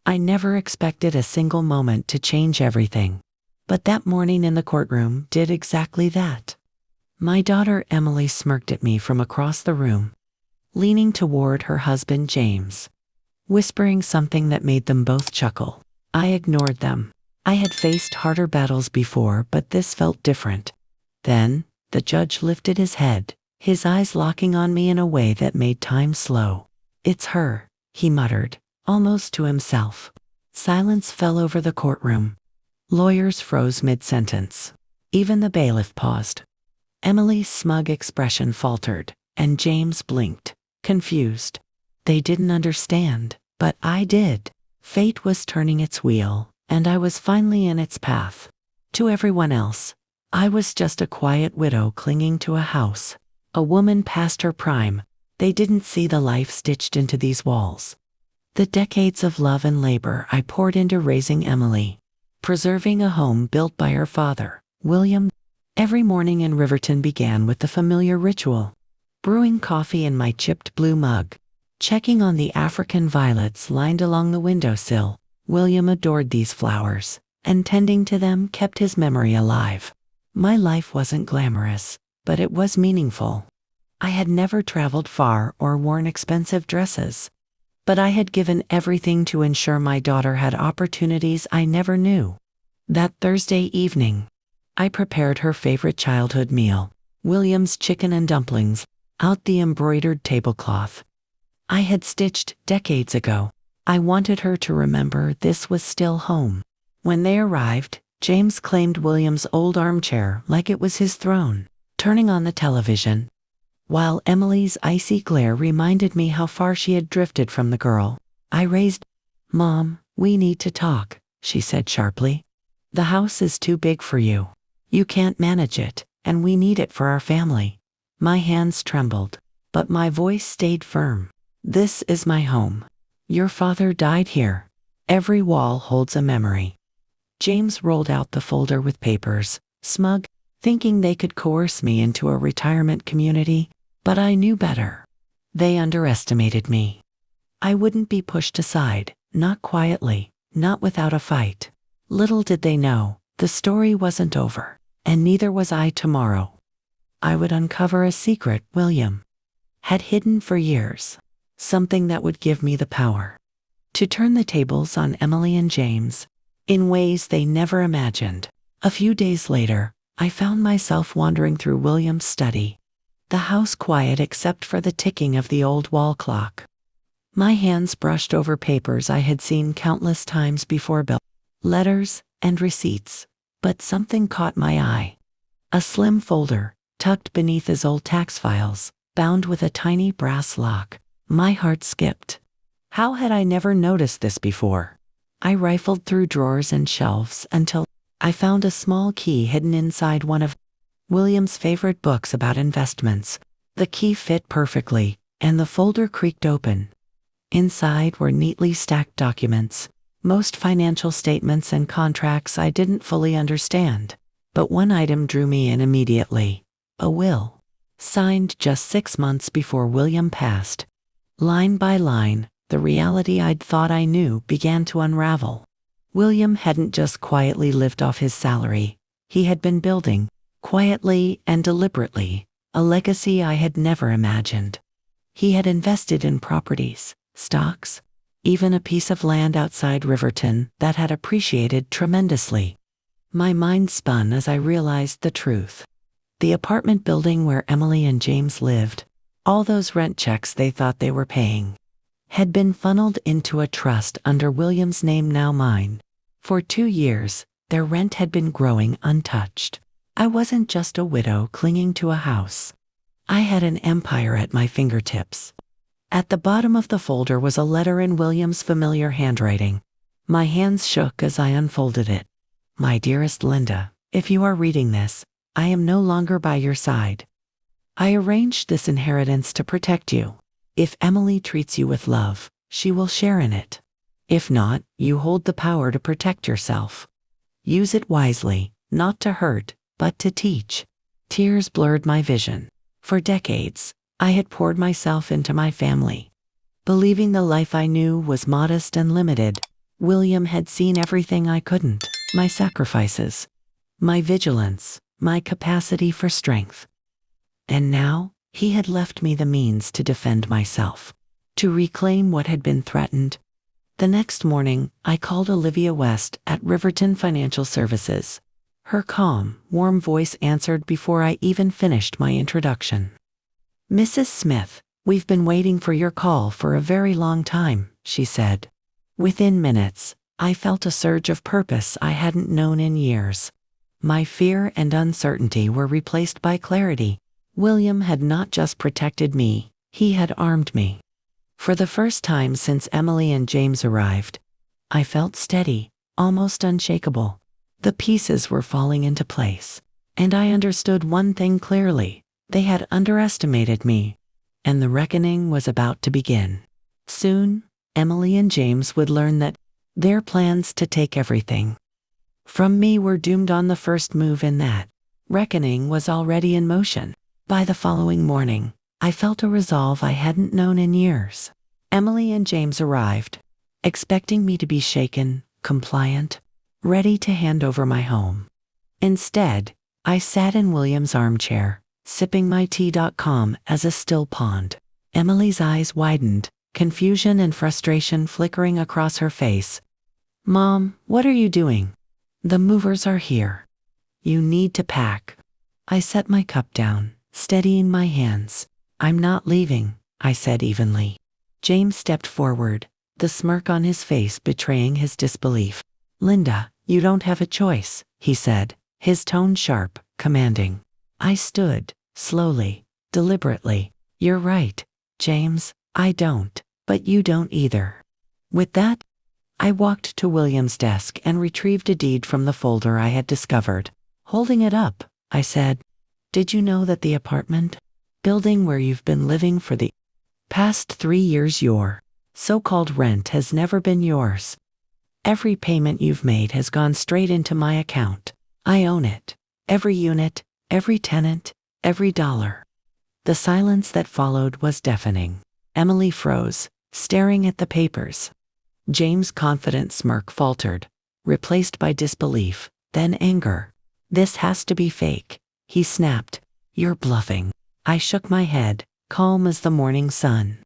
I never expected a single moment to change everything. But that morning in the courtroom did exactly that. My daughter Emily smirked at me from across the room, leaning toward her husband James, whispering something that made them both chuckle. I ignored them. I had faced harder battles before, but this felt different. Then, the judge lifted his head, his eyes locking on me in a way that made time slow. "It's her," he muttered, almost to himself. Silence fell over the courtroom. Lawyers froze mid-sentence. Even the bailiff paused. Emily's smug expression faltered, and James blinked, confused. They didn't understand, but I did. Fate was turning its wheel, and I was finally in its path. To everyone else, I was just a quiet widow clinging to a house, a woman past her prime. They didn't see the life stitched into these walls. The decades of love and labor I poured into raising Emily, preserving a home built by her father, William. Every morning in Riverton began with the familiar ritual: brewing coffee in my chipped blue mug, checking on the African violets lined along the windowsill. William adored these flowers, and tending to them kept his memory alive. My life wasn't glamorous, but it was meaningful. I had never traveled far or worn expensive dresses, but I had given everything to ensure my daughter had opportunities I never knew. That Thursday evening, I prepared her favorite childhood meal, William's chicken and dumplings, out the embroidered tablecloth I had stitched decades ago. I wanted her to remember this was still home. When they arrived, James claimed William's old armchair like it was his throne, turning on the television, while Emily's icy glare reminded me how far she had drifted from the girl I raised. "Mom, we need to talk," she said sharply. "The house is too big for you. You can't manage it, and we need it for our family." My hands trembled, but my voice stayed firm. "This is my home. Your father died here. Every wall holds a memory." James rolled out the folder with papers, smug, thinking they could coerce me into a retirement community, but I knew better. They underestimated me. I wouldn't be pushed aside, not quietly, not without a fight. Little did they know, the story wasn't over, and neither was I tomorrow. I would uncover a secret William had hidden for years, something that would give me the power to turn the tables on Emily and James in ways they never imagined. A few days later, I found myself wandering through William's study, the house quiet except for the ticking of the old wall clock. My hands brushed over papers I had seen countless times before, letters and receipts, but something caught my eye. A slim folder, tucked beneath his old tax files, bound with a tiny brass lock. My heart skipped. How had I never noticed this before? I rifled through drawers and shelves until I found a small key hidden inside one of William's favorite books about investments. The key fit perfectly, and the folder creaked open. Inside were neatly stacked documents, most financial statements and contracts I didn't fully understand. But one item drew me in immediately: a will, signed just 6 months before William passed. Line by line, the reality I'd thought I knew began to unravel. William hadn't just quietly lived off his salary. He had been building, quietly and deliberately, a legacy I had never imagined. He had invested in properties, stocks, even a piece of land outside Riverton that had appreciated tremendously. My mind spun as I realized the truth. The apartment building where Emily and James lived, all those rent checks they thought they were paying, had been funneled into a trust under William's name, now mine. For 2 years, their rent had been growing untouched. I wasn't just a widow clinging to a house. I had an empire at my fingertips. At the bottom of the folder was a letter in William's familiar handwriting. My hands shook as I unfolded it. "My dearest Linda, if you are reading this, I am no longer by your side. I arranged this inheritance to protect you. If Emily treats you with love, she will share in it. If not, you hold the power to protect yourself. Use it wisely, not to hurt, but to teach." Tears blurred my vision. For decades, I had poured myself into my family, believing the life I knew was modest and limited. William had seen everything I couldn't, my sacrifices, my vigilance, my capacity for strength. And now, he had left me the means to defend myself, to reclaim what had been threatened. The next morning, I called Olivia West at Riverton Financial Services. Her calm, warm voice answered before I even finished my introduction. "Mrs. Smith, we've been waiting for your call for a very long time," she said. Within minutes, I felt a surge of purpose I hadn't known in years. My fear and uncertainty were replaced by clarity. William had not just protected me, he had armed me. For the first time since Emily and James arrived, I felt steady, almost unshakable. The pieces were falling into place, and I understood one thing clearly: they had underestimated me, and the reckoning was about to begin. Soon, Emily and James would learn that their plans to take everything from me were doomed on the first move in that reckoning was already in motion. By the following morning, I felt a resolve I hadn't known in years. Emily and James arrived, expecting me to be shaken, compliant, ready to hand over my home. Instead, I sat in William's armchair, sipping my tea. Calm as a still pond. Emily's eyes widened, confusion and frustration flickering across her face. "Mom, what are you doing?" "The movers are here. You need to pack." I set my cup down, steadying my hands. "I'm not leaving," I said evenly. James stepped forward, the smirk on his face betraying his disbelief. "Linda, you don't have a choice," he said, his tone sharp, commanding. I stood, slowly, deliberately. "You're right, James, I don't, but you don't either." With that, I walked to William's desk and retrieved a deed from the folder I had discovered. Holding it up, I said, "Did you know that the apartment building where you've been living for the past 3 years, your so-called rent, has never been yours? Every payment you've made has gone straight into my account. I own it. Every unit, every tenant, every dollar." The silence that followed was deafening. Emily froze, staring at the papers. James' confident smirk faltered, replaced by disbelief, then anger. "This has to be fake," he snapped. "You're bluffing." I shook my head, calm as the morning sun.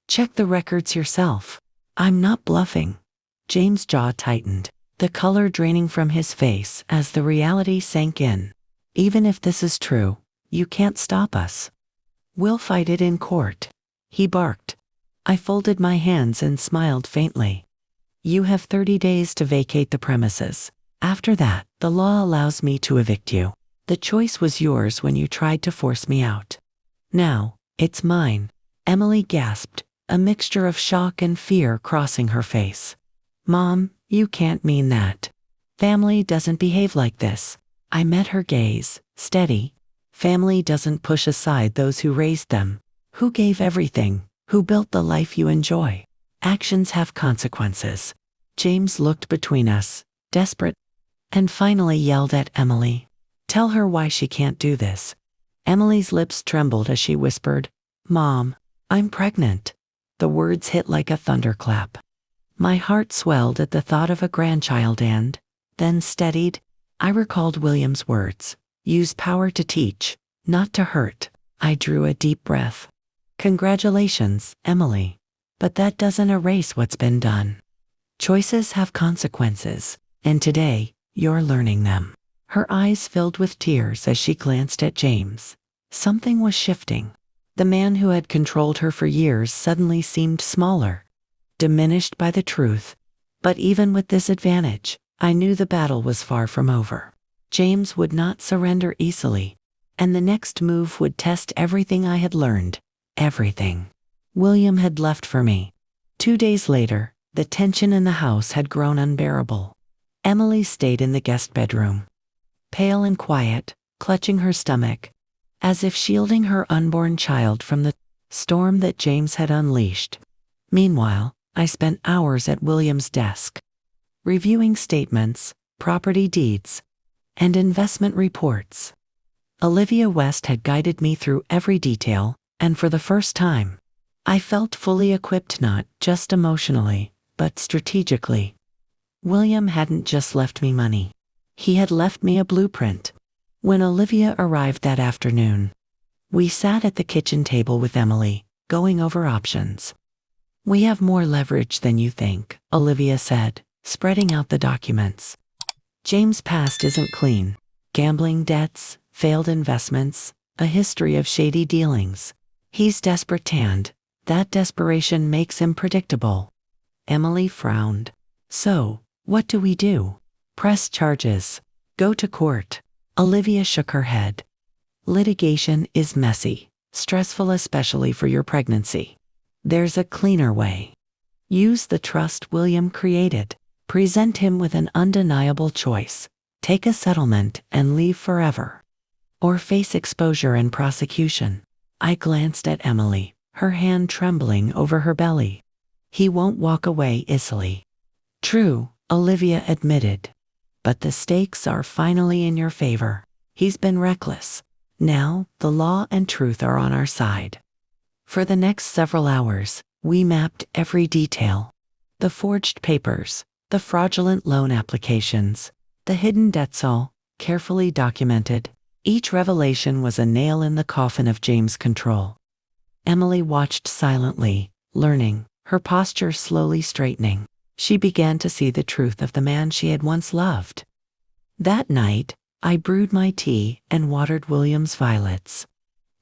"Check the records yourself." "I'm not bluffing." James' jaw tightened, the color draining from his face as the reality sank in. "Even if this is true, you can't stop us. We'll fight it in court," he barked. I folded my hands and smiled faintly. "You have 30 days to vacate the premises. After that, the law allows me to evict you. The choice was yours when you tried to force me out. Now, it's mine." Emily gasped, a mixture of shock and fear crossing her face. "Mom, you can't mean that. Family doesn't behave like this." I met her gaze, steady. "Family doesn't push aside those who raised them, who gave everything, who built the life you enjoy. Actions have consequences." James looked between us, desperate, and finally yelled at Emily. "Tell her why she can't do this." Emily's lips trembled as she whispered, "Mom, I'm pregnant." The words hit like a thunderclap. My heart swelled at the thought of a grandchild and, then steadied. I recalled William's words, "Use power to teach, not to hurt." I drew a deep breath. "Congratulations, Emily. But that doesn't erase what's been done. Choices have consequences, and today, you're learning them." Her eyes filled with tears as she glanced at James. Something was shifting. The man who had controlled her for years suddenly seemed smaller, diminished by the truth. But even with this advantage, I knew the battle was far from over. James would not surrender easily, and the next move would test everything I had learned. Everything. William had left for me. 2 days later, the tension in the house had grown unbearable. Emily stayed in the guest bedroom, pale and quiet, clutching her stomach, as if shielding her unborn child from the storm that James had unleashed. Meanwhile, I spent hours at William's desk, reviewing statements, property deeds, and investment reports. Olivia West had guided me through every detail, and for the first time, I felt fully equipped, not just emotionally, but strategically. William hadn't just left me money. He had left me a blueprint. When Olivia arrived that afternoon, we sat at the kitchen table with Emily, going over options. "We have more leverage than you think," Olivia said, spreading out the documents. "James' past isn't clean. Gambling debts, failed investments, a history of shady dealings. He's desperate and that desperation makes him predictable." Emily frowned. "So, what do we do? Press charges? Go to court?" Olivia shook her head. "Litigation is messy, stressful especially for your pregnancy. There's a cleaner way. Use the trust William created. Present him with an undeniable choice. Take a settlement and leave forever. Or face exposure and prosecution." I glanced at Emily, her hand trembling over her belly. "He won't walk away easily." "True," Olivia admitted. "But the stakes are finally in your favor. He's been reckless. Now, the law and truth are on our side." For the next several hours, we mapped every detail. The forged papers, the fraudulent loan applications, the hidden debts, all carefully documented. Each revelation was a nail in the coffin of James' control. Emily watched silently, learning, her posture slowly straightening. She began to see the truth of the man she had once loved. That night, I brewed my tea and watered William's violets.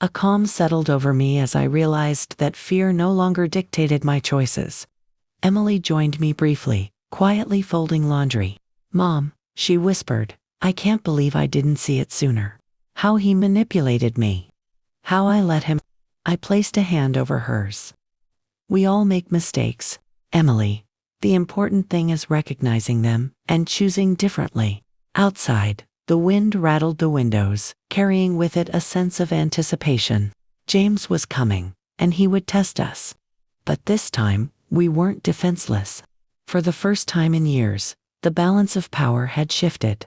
A calm settled over me as I realized that fear no longer dictated my choices. Emily joined me briefly, quietly folding laundry. "Mom," she whispered, "I can't believe I didn't see it sooner. How he manipulated me. How I let him." I placed a hand over hers. "We all make mistakes, Emily. The important thing is recognizing them and choosing differently." Outside, the wind rattled the windows, carrying with it a sense of anticipation. James was coming, and he would test us. But this time, we weren't defenseless. For the first time in years, the balance of power had shifted.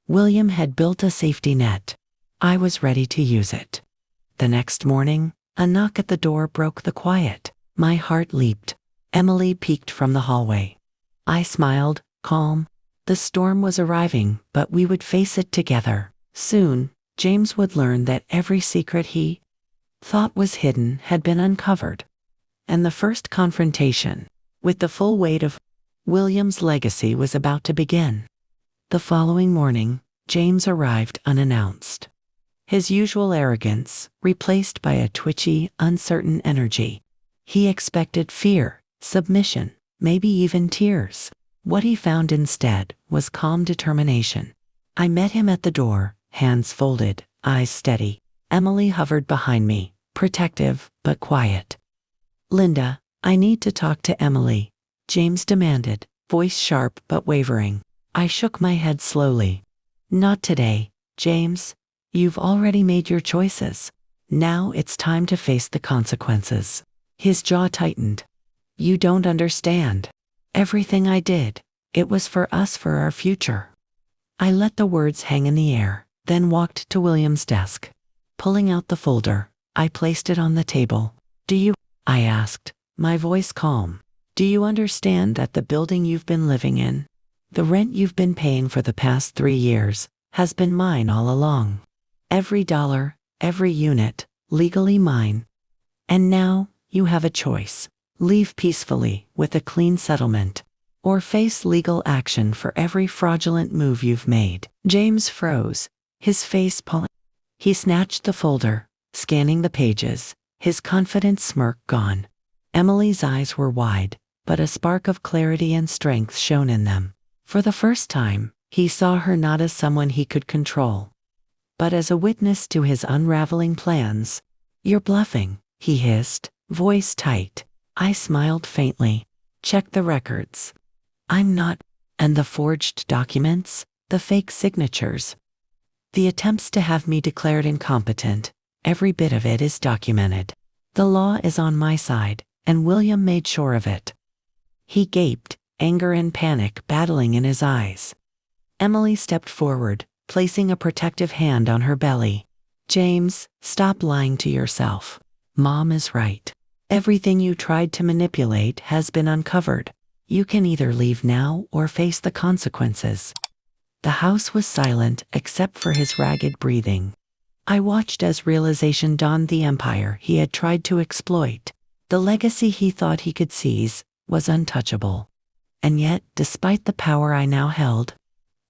William had built a safety net. I was ready to use it. The next morning, a knock at the door broke the quiet. My heart leaped. Emily peeked from the hallway. I smiled, calm. The storm was arriving, but we would face it together. Soon, James would learn that every secret he thought was hidden had been uncovered. And the first confrontation, with the full weight of William's legacy, was about to begin. The following morning, James arrived unannounced. His usual arrogance, replaced by a twitchy, uncertain energy. He expected fear, submission, maybe even tears. What he found instead was calm determination. I met him at the door, hands folded, eyes steady. Emily hovered behind me, protective but quiet. "Linda, I need to talk to Emily," James demanded, voice sharp but wavering. I shook my head slowly. "Not today, James. You've already made your choices. Now it's time to face the consequences." His jaw tightened. "You don't understand. Everything I did, it was for us, for our future." I let the words hang in the air, then walked to William's desk. Pulling out the folder, I placed it on the table. "Do you," I asked, my voice calm, "do you understand that the building you've been living in, the rent you've been paying for the past 3 years, has been mine all along? Every dollar, every unit, legally mine. And now, you have a choice. Leave peacefully, with a clean settlement, or face legal action for every fraudulent move you've made." James froze, his face pulling. He snatched the folder, scanning the pages, his confident smirk gone. Emily's eyes were wide, but a spark of clarity and strength shone in them. For the first time, he saw her not as someone he could control, but as a witness to his unraveling plans. "You're bluffing," he hissed, voice tight. I smiled faintly. "Check the records." "I'm not." "And the forged documents, the fake signatures, the attempts to have me declared incompetent, every bit of it is documented. The law is on my side, and William made sure of it." He gaped, anger and panic battling in his eyes. Emily stepped forward, placing a protective hand on her belly. "James, stop lying to yourself. Mom is right. Everything you tried to manipulate has been uncovered. You can either leave now or face the consequences. The house was silent except for his ragged breathing. I watched as realization dawned. The empire he had tried to exploit, the legacy he thought he could seize, was untouchable. And yet, despite the power I now held,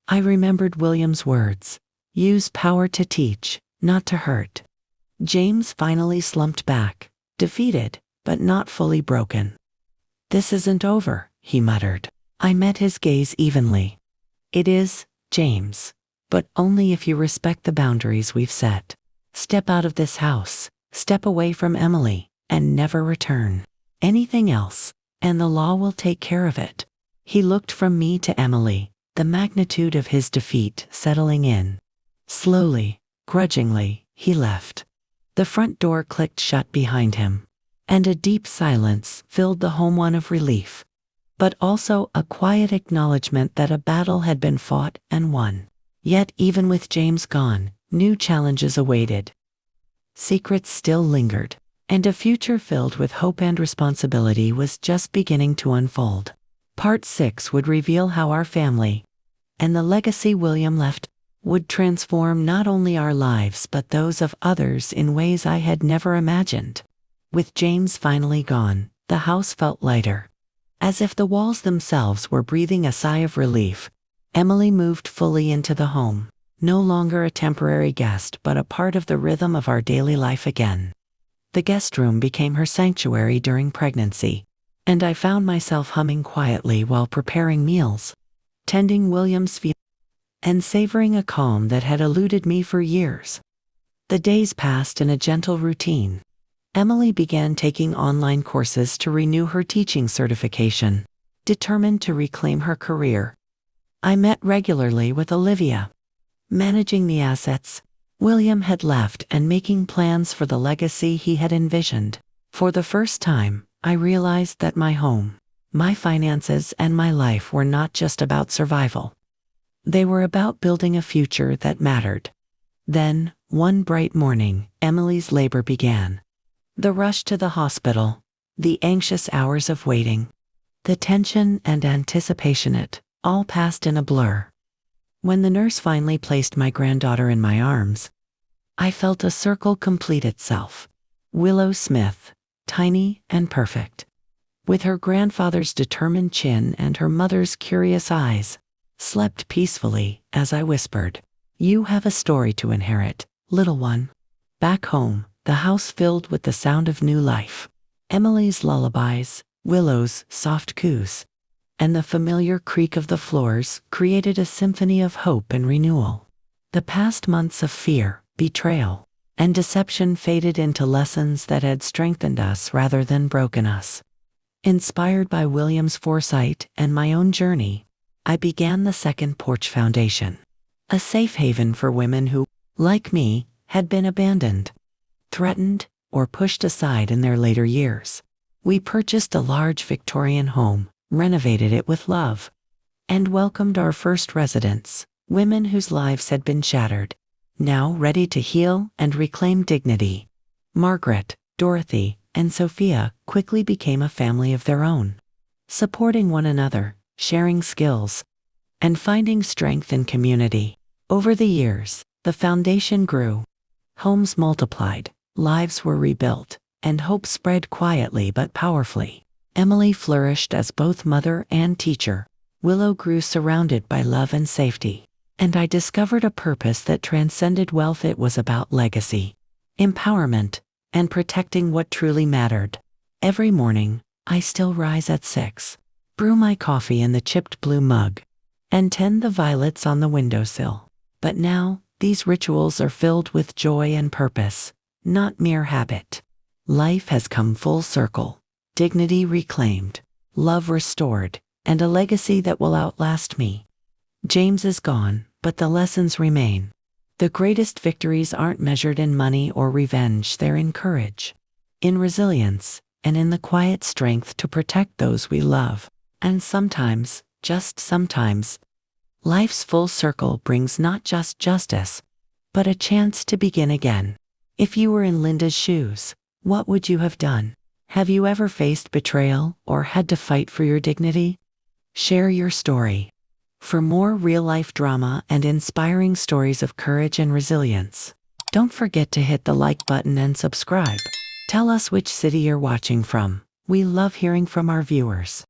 I remembered William's words: use power to teach, not to hurt. James finally slumped back, defeated, but not fully broken. This isn't over, he muttered. I met his gaze evenly. It is, James. But only if you respect the boundaries we've set. Step out of this house, step away from Emily, and never return. Anything else, and the law will take care of it. He looked from me to Emily, the magnitude of his defeat settling in. Slowly, grudgingly, he left. The front door clicked shut behind him, and a deep silence filled the home, one of relief, but also a quiet acknowledgement that a battle had been fought and won. Yet even with James gone, new challenges awaited. Secrets still lingered, and a future filled with hope and responsibility was just beginning to unfold. Part 6 would reveal how our family, and the legacy William left, would transform not only our lives but those of others in ways I had never imagined. With James finally gone, the house felt lighter. As if the walls themselves were breathing a sigh of relief, Emily moved fully into the home, no longer a temporary guest but a part of the rhythm of our daily life again. The guest room became her sanctuary during pregnancy, and I found myself humming quietly while preparing meals, tending William's feet, and savoring a calm that had eluded me for years. The days passed in a gentle routine. Emily began taking online courses to renew her teaching certification, determined to reclaim her career. I met regularly with Olivia, managing the assets William had left and making plans for the legacy he had envisioned. For the first time, I realized that my home, my finances, and my life were not just about survival. They were about building a future that mattered. Then, one bright morning, Emily's labor began. The rush to the hospital, the anxious hours of waiting, the tension and anticipation, it all passed in a blur. When the nurse finally placed my granddaughter in my arms, I felt a circle complete itself. Willow Smith, tiny and perfect, with her grandfather's determined chin and her mother's curious eyes, slept peacefully as I whispered, "You have a story to inherit, little one." Back home, the house filled with the sound of new life. Emily's lullabies, Willow's soft coos, and the familiar creak of the floors created a symphony of hope and renewal. The past months of fear, betrayal, and deception faded into lessons that had strengthened us rather than broken us. Inspired by William's foresight and my own journey, I began the Second Porch Foundation, a safe haven for women who, like me, had been abandoned, threatened, or pushed aside in their later years. We purchased a large Victorian home, renovated it with love, and welcomed our first residents, women whose lives had been shattered, now ready to heal and reclaim dignity. Margaret, Dorothy, and Sophia quickly became a family of their own, supporting one another, sharing skills, and finding strength in community. Over the years, the foundation grew. Homes multiplied, lives were rebuilt, and hope spread quietly but powerfully. Emily flourished as both mother and teacher. Willow grew surrounded by love and safety. And I discovered a purpose that transcended wealth. It was about legacy, empowerment, and protecting what truly mattered. Every morning, I still rise at 6, brew my coffee in the chipped blue mug, and tend the violets on the windowsill. But now, these rituals are filled with joy and purpose, not mere habit. Life has come full circle, dignity reclaimed, love restored, and a legacy that will outlast me. James is gone, but the lessons remain. The greatest victories aren't measured in money or revenge, they're in courage, in resilience, and in the quiet strength to protect those we love. And sometimes, just sometimes, life's full circle brings not just justice, but a chance to begin again. If you were in Linda's shoes, what would you have done? Have you ever faced betrayal or had to fight for your dignity? Share your story. For more real-life drama and inspiring stories of courage and resilience, don't forget to hit the like button and subscribe. Tell us which city you're watching from. We love hearing from our viewers.